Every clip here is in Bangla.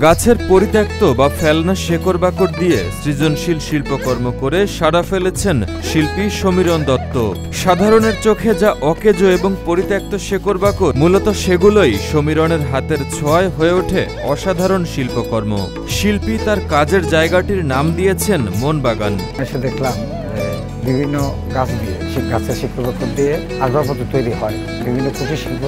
গাছের পরিত্যক্ত বা ফেলনা শেকড় বাকড় দিয়ে সৃজনশীল শিল্পকর্ম করে সাড়া ফেলেছেন শিল্পী সমীরণ দত্ত। সাধারণের চোখে যা অকেজো এবং পরিত্যক্ত শেকড় বাকড়, মূলত সেগুলোই সমীরণের হাতের ছোঁয়ায় হয়ে ওঠে অসাধারণ শিল্পকর্ম। শিল্পী তার কাজের জায়গাটির নাম দিয়েছেন মন বাগান। এসে দেখলাম বিভিন্ন গাছ দিয়ে, গাছের শিকড় বাকড় দিয়ে আসবাবপত্র তৈরি হয়, বিভিন্ন কুটির শিল্প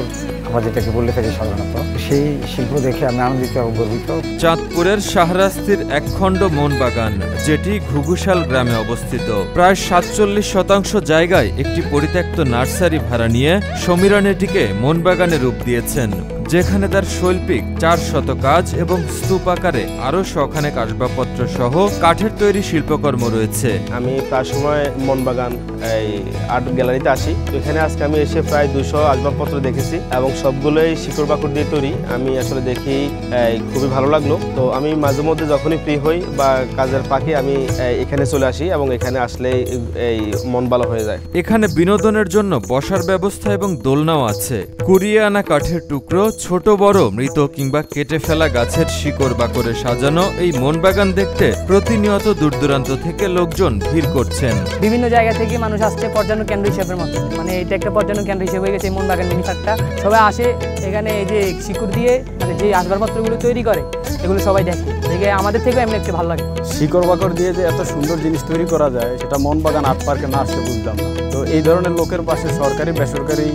আমরা যেটাকে বলে থাকি সাধারণত। সেই শিল্প দেখে আমি আনন্দিত এবং গর্বিত। চাঁদপুরের শাহরাস্তির একখণ্ড মন বাগান, যেটি ঘুঘুশাল গ্রামে অবস্থিত। প্রায় ৪৭% জায়গায় একটি পরিত্যক্ত নার্সারি ভাড়া নিয়ে সমীরণ এটিকে মন বাগানে রূপ দিয়েছেন, যেখানে তার শৈল্পিক ৪০০ কাজ এবং স্তূপ আকারে আরও শখানেক আসবাবপত্র সহ কাঠের তৈরি শিল্পকর্ম রয়েছে। আমি প্রায় সময় মন বাগান এই আর্ট গ্যালারিতে আসি। এখানে আজকে আমি এসে প্রায় ২০০ আসবাবপত্র দেখেছি এবং সবগুলোই শিকড় বাকড় দিয়ে তৈরি। আমি আসলে দেখি খুবই ভালো লাগলো। তো আমি মাঝে মধ্যে যখনই ফ্রি হই বা কাজের ফাঁকে আমি এখানে চলে আসি এবং এখানে আসলে এই মন ভালো হয়ে যায়। এখানে বিনোদনের জন্য বসার ব্যবস্থা এবং দোলনাও আছে। কুড়িয়ে আনা কাঠের টুকরো, ছোট বড় মৃত কিংবা কেটে ফেলা গাছের শিকড় বাকড়ে সাজানো এই মন বাগান দেখতে প্রতিনিয়ত দূর দূরান্ত থেকে লোকজন ভিড় করছেন। বিভিন্ন জায়গা থেকে মানুষ আসছে পর্যটন কেন্দ্র হিসেবে মতো, মানে এটা একটা পর্যটন কেন্দ্র হিসেবে হয়ে গেছে মন বাগান মিনি পার্কটা। সবাই আসে এখানে, এই যে শিকড় দিয়ে মানে যে আসবাবপত্রগুলো তৈরি করে এগুলো সবাই দেখে আমাদের থেকে এমনি একটু ভালো লাগে। শিকড় বাকড় দিয়ে যে এত সুন্দর জিনিস তৈরি করা যায় সেটা মন বাগান আর্ট পার্কে না আসলে বুঝলাম না। তো এই ধরনের লোকের পাশে সরকারি বেসরকারি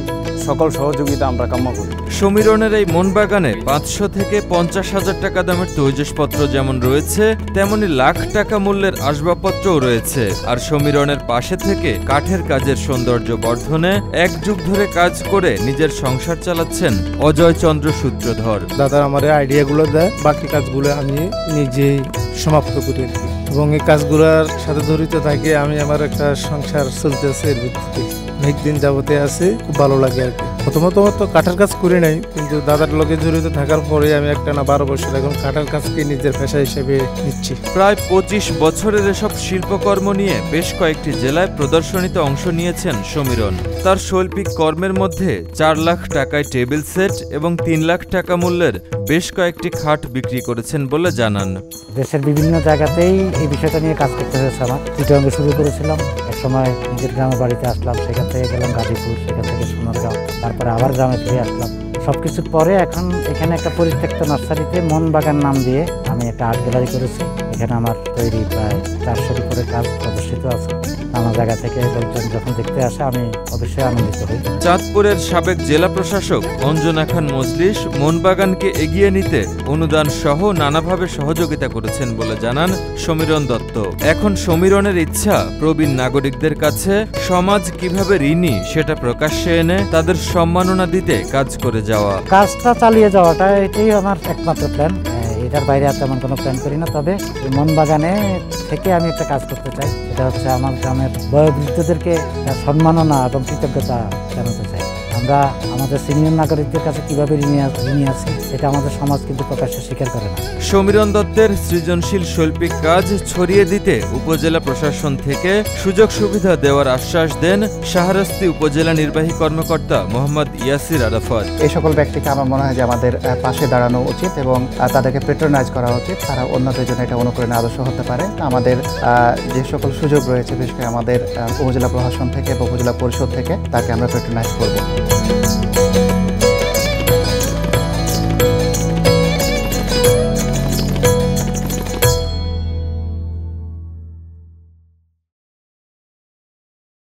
সকল সহযোগিতা আমরা কাম্য করি। সমীরণের এই মন বাগানে ৫০০ থেকে ৫০,০০০ টাকা দামের তৈজসপত্র যেমন রয়েছে, তেমনি লাখ টাকা মূল্যের আসবাবপত্রও রয়েছে। আর সমীরণের পাশে থেকে কাঠের কাজের সৌন্দর্য বর্ধনে ১ যুগ ধরে কাজ করে নিজের সংসার চালাচ্ছেন অজয় চন্দ্র সূত্রধর। দাদা আমার আইডিয়াগুলো দেয়, বাকি কাজগুলো আমি নিজেই সমাপ্ত করি এবং এই কাজগুলোর সাথে জড়িত থাকি। আমি আমার একটা সংসার চলতেছে এর ভিত্তিতে অনেক দিন যাবতে আছে, খুব ভালো লাগে আর কি। প্রথমত তো কাঠের কাজ করি নাই, কিন্তু দাদার লগে জড়িত থাকার পরে আমি একটা না ১২ বছর এখন কাঠের কাজকে নিজের পেশা হিসেবে নিচ্ছি। প্রায় ২৫ বছরের এসব শিল্পকর্ম নিয়ে বেশ কয়েকটি জেলায় প্রদর্শনীতে অংশ নিয়েছেন সমীরণ। তার শৈল্পিক কর্মের মধ্যে ৪ লাখ টাকায় টেবিল সেট এবং ৩ লাখ টাকা মূল্যের বেশ কয়েকটি খাট বিক্রি করেছেন বলে জানান। দেশের বিভিন্ন জায়গাতেই এই বিষয়টা নিয়ে কাজ করতে হয়েছে আমার। চিটাগাঙ্গে শুরু করেছিলাম, এক সময় নিজের গ্রামের বাড়িতে আসলাম, সেখান থেকে গেলাম গাজীপুর, সেখান থেকে সোনারগাঁও, তারপরে আবার গ্রামে ফিরে আসলাম। সবকিছুর পরে এখন এখানে একটা পরিত্যক্ত নার্সারিতে মন বাগান নাম দিয়ে আমি একটা আর্ট গ্যালারি করেছি। এখানে আমার তৈরি প্রায় ৪০০-র উপরে কাজ প্রদর্শিত আছে। নানা জায়গা থেকে লোকজন যখন দেখতে আসে আমি অবশ্যই আনন্দিত হই। চাঁদপুরের সাবেক জেলা প্রশাসক অঞ্জনা খান মজলিস মন বাগানকে এগিয়ে নিতে অনুদান সহ নানাভাবে সহযোগিতা করেছেন বলে জানান সমীরণ দত্ত। এখন সমীরণের ইচ্ছা প্রবীণ নাগরিকদের কাছে সমাজ কিভাবে ঋণী সেটা প্রকাশ্যে এনে তাদের সম্মাননা দিতে কাজ করে যাওয়া। কাজটা চালিয়ে যাওয়াটা এটাই আমার একমাত্র প্ল্যান। এটার বাইরে আর তেমন কোনো প্ল্যান করি না। তবে এই মন বাগানে থেকে আমি একটা কাজ করতে চাই, সেটা হচ্ছে আমার গ্রামের বয়োবৃদ্ধদেরকে সম্মাননা এবং কৃতজ্ঞতা জানাতে চাই। আমরা আমাদের সিনিয়র নাগরিকদের কাছে কিভাবে ঋণী আছি এটা আমাদের সমাজ কিন্তু প্রকাশ্যে স্বীকার করে না। সমীরণ দত্তের সৃজনশীল শৈল্পিক কাজ ছড়িয়ে দিতে উপজেলা প্রশাসন থেকে সুযোগ সুবিধা দেওয়ার আশ্বাস দেন শাহরাস্তি উপজেলা নির্বাহী কর্মকর্তা মোহাম্মদ ইয়াসির আরাফাত। এই সকল ব্যক্তিকে আমার মনে হয় যে আমাদের পাশে দাঁড়ানো উচিত এবং তাদেরকে প্যাট্রোনাইজ করা উচিত। তারা অন্যদের জন্য এটা অনুকরণে আদর্শ হতে পারে। আমাদের যে সকল সুযোগ রয়েছে, বিশেষ করে আমাদের উপজেলা প্রশাসন থেকে বা উপজেলা পরিষদ থেকে, তাকে আমরা প্যাট্রোনাইজ করব।